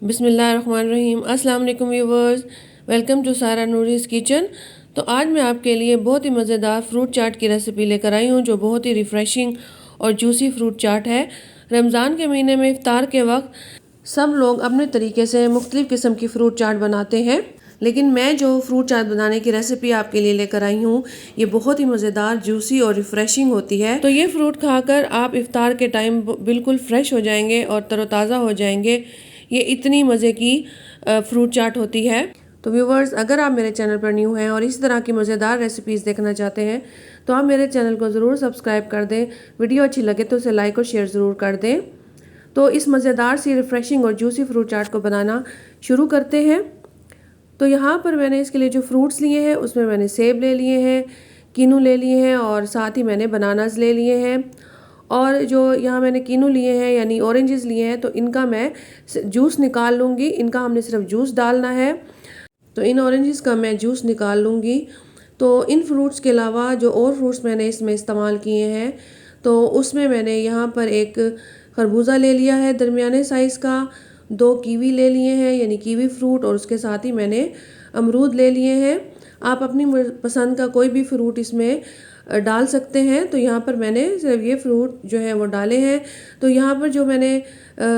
बिस्मिल्लाहिर्रहमानिर्रहीम। अस्सलाम वालेकुम व्यूवर्स, वेलकम टू सारा नूरीज़ किचन। तो आज मैं आपके लिए बहुत ही मज़ेदार फ्रूट चाट की रेसिपी लेकर आई हूँ जो बहुत ही रिफ़्रेशिंग और जूसी फ्रूट चाट है। रमज़ान के महीने में इफ्तार के वक्त सब लोग अपने तरीके से मुख्तलिफ़ किस्म की फ़्रूट चाट बनाते हैं, लेकिन मैं जो फ्रूट चाट बनाने की रेसिपी आपके लिए लेकर आई हूँ ये बहुत ही मज़ेदार, जूसी और रिफ़्रेशिंग होती है। तो ये फ्रूट खाकर आप इफ्तार के टाइम बिल्कुल फ्रेश हो जाएंगे और तरोताज़ा हो जाएंगे। ये इतनी मज़े की फ्रूट चाट होती है। तो व्यूवर्स, अगर आप मेरे चैनल पर न्यू हैं और इस तरह की मज़ेदार रेसिपीज़ देखना चाहते हैं तो आप मेरे चैनल को ज़रूर सब्सक्राइब कर दें। वीडियो अच्छी लगे तो उसे लाइक और शेयर ज़रूर कर दें। तो इस मज़ेदार सी रिफ़्रेशिंग और जूसी फ्रूट चाट को बनाना शुरू करते हैं। तो यहाँ पर मैंने इसके लिए जो फ्रूट्स लिए हैं उसमें मैंने सेब ले लिए हैं, कीनू ले लिए हैं और साथ ही मैंने बनानास ले लिए हैं। और जो यहाँ मैंने कीनू लिए हैं यानी ऑरेंजेस लिए हैं तो इनका मैं जूस निकाल लूँगी। इनका हमने सिर्फ जूस डालना है, तो इन ऑरेंजेस का मैं जूस निकाल लूँगी। तो इन फ्रूट्स के अलावा जो और फ्रूट्स मैंने इसमें इस्तेमाल किए हैं तो उसमें मैंने यहाँ पर एक खरबूजा ले लिया है दरमियाने साइज़ का, 2 कीवी ले लिए हैं यानी कीवी फ्रूट, और उसके साथ ही मैंने अमरूद ले लिए हैं। आप अपनी पसंद का कोई भी फ्रूट इसमें डाल सकते हैं। तो यहाँ पर मैंने सिर्फ ये फ्रूट जो है वो डाले हैं। तो यहाँ पर जो मैंने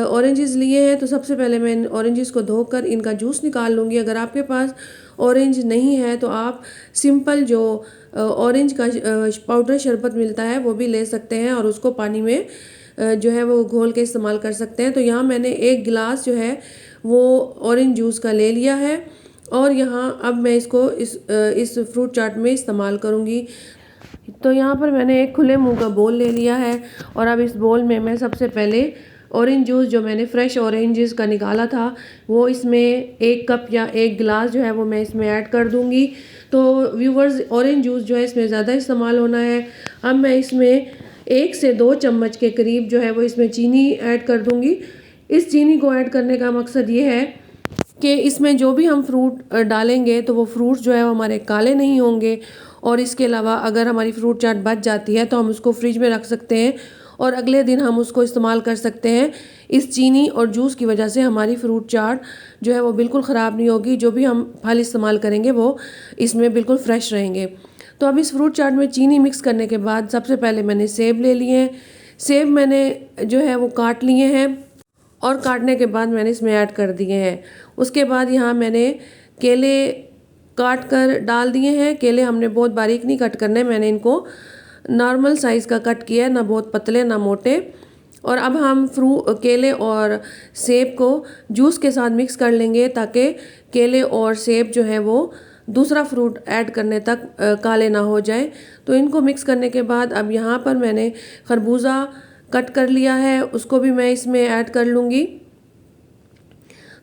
ऑरेंजेस लिए हैं तो सबसे पहले मैं ऑरेंजेस को धोकर इनका जूस निकाल लूँगी। अगर आपके पास ऑरेंज नहीं है तो आप सिंपल जो ऑरेंज का पाउडर शरबत मिलता है वो भी ले सकते हैं और उसको पानी में जो है वो घोल के इस्तेमाल कर सकते हैं। तो यहाँ मैंने 1 गिलास जो है वो ऑरेंज जूस का ले लिया है और यहाँ अब मैं इसको इस फ्रूट चाट में इस्तेमाल करूँगी। तो यहाँ पर मैंने एक खुले मुंह का बोल ले लिया है और अब इस बोल में मैं सबसे पहले ऑरेंज जूस जो मैंने फ्रेश ऑरेंजेस का निकाला था वो इसमें 1 कप या 1 गिलास जो है वो मैं इसमें ऐड कर दूँगी। तो व्यूवर्स, ऑरेंज जूस जो है इसमें ज़्यादा इस्तेमाल होना है। अब मैं इसमें 1 से 2 चम्मच के करीब जो है वो इसमें चीनी ऐड कर दूँगी। इस चीनी को ऐड करने का मकसद ये है कि इसमें जो भी हम फ्रूट डालेंगे तो वो फ्रूट्स जो है वो हमारे काले नहीं होंगे। और इसके अलावा अगर हमारी फ्रूट चाट बच जाती है तो हम उसको फ्रिज में रख सकते हैं और अगले दिन हम उसको इस्तेमाल कर सकते हैं। इस चीनी और जूस की वजह से हमारी फ्रूट चाट जो है वो बिल्कुल ख़राब नहीं होगी। जो भी हम फल इस्तेमाल करेंगे वो इसमें बिल्कुल फ्रेश रहेंगे। तो अब इस फ्रूट चाट में चीनी मिक्स करने के बाद सबसे पहले मैंने सेब ले लिए हैं। सेब मैंने जो है वो काट लिए हैं और काटने के बाद मैंने इसमें ऐड कर दिए हैं। उसके बाद यहाँ मैंने केले काट कर डाल दिए हैं। केले हमने बहुत बारीक नहीं कट करने, मैंने इनको नॉर्मल साइज़ का कट किया है, ना बहुत पतले ना मोटे। और अब हम केले और सेब को जूस के साथ मिक्स कर लेंगे ताकि केले और सेब जो है वो दूसरा फ्रूट ऐड करने तक काले ना हो जाए। तो इनको मिक्स करने के बाद अब यहाँ पर मैंने खरबूजा कट कर लिया है, उसको भी मैं इसमें ऐड कर लूँगी।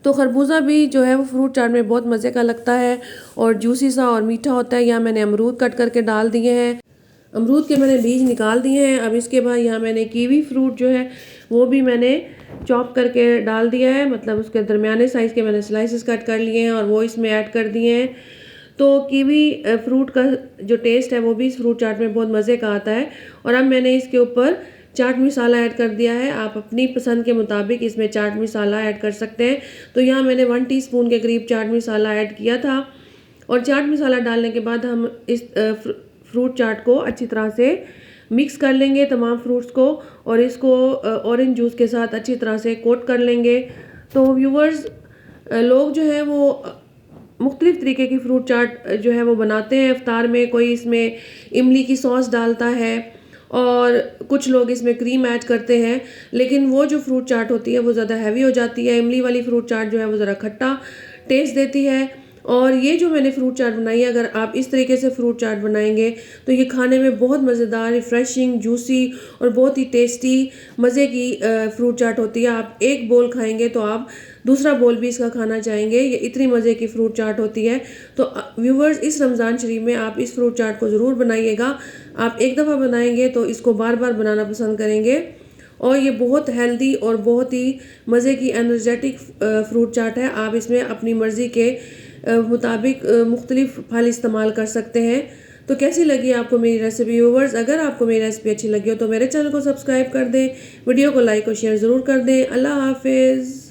तो खरबूजा भी जो है वो फ्रूट चाट में बहुत मज़े का लगता है और जूसी सा और मीठा होता है। यहाँ मैंने अमरूद कट करके डाल दिए हैं, अमरूद के मैंने बीज निकाल दिए हैं। अब इसके बाद यहाँ मैंने कीवी फ्रूट जो है वो भी मैंने चॉप करके डाल दिया है, मतलब उसके दरमियाने साइज़ के मैंने स्लाइसेस कट कर लिए हैं और वो इसमें ऐड कर दिए हैं। तो कीवी फ्रूट का जो टेस्ट है वो भी इस फ्रूट चाट में बहुत मज़े का आता है। और अब मैंने इसके ऊपर चाट मसाला ऐड कर दिया है। आप अपनी पसंद के मुताबिक इसमें चाट मसाला ऐड कर सकते हैं। तो यहाँ मैंने 1 टीस्पून के करीब चाट मसाला ऐड किया था और चाट मसाला डालने के बाद हम इस फ्रूट चाट को अच्छी तरह से मिक्स कर लेंगे तमाम फ्रूट्स को और इसको ऑरेंज जूस के साथ अच्छी तरह से कोट कर लेंगे। तो व्यूवर्स, लोग जो है वो मुख्तलिफ़ तरीके की फ्रूट चाट जो है वो बनाते हैं इफ्तार में। कोई इसमें इमली की सॉस डालता है और कुछ लोग इसमें क्रीम ऐड करते हैं, लेकिन वो जो फ्रूट चाट होती है वो ज़्यादा हैवी हो जाती है। इमली वाली फ्रूट चाट जो है वो ज़रा खट्टा टेस्ट देती है। और ये जो मैंने फ्रूट चाट बनाई है, अगर आप इस तरीके से फ्रूट चाट बनाएंगे तो ये खाने में बहुत मज़ेदार, रिफ़्रेशिंग, जूसी और बहुत ही टेस्टी मज़े की फ्रूट चाट होती है। आप एक बोल खाएंगे तो आप दूसरा बोल भी इसका खाना चाहेंगे, ये इतनी मज़े की फ्रूट चाट होती है। तो व्यूवर्स, इस रमज़ान शरीफ में आप इस फ्रूट चाट को ज़रूर बनाइएगा। आप एक दफ़ा बनाएंगे तो इसको बार बार बनाना पसंद करेंगे और ये बहुत हेल्दी और बहुत ही मज़े की एनर्जेटिक फ्रूट चाट है। आप इसमें अपनी मर्ज़ी के मुताबिक मुख्तलिफ फल इस्तेमाल कर सकते हैं। तो कैसी लगी आपको मेरी रेसिपी व्यूवर्स? अगर आपको मेरी रेसिपी अच्छी लगी हो तो मेरे चैनल को सब्सक्राइब कर दें, वीडियो को लाइक और शेयर ज़रूर कर दें। अल्लाह हाफिज़।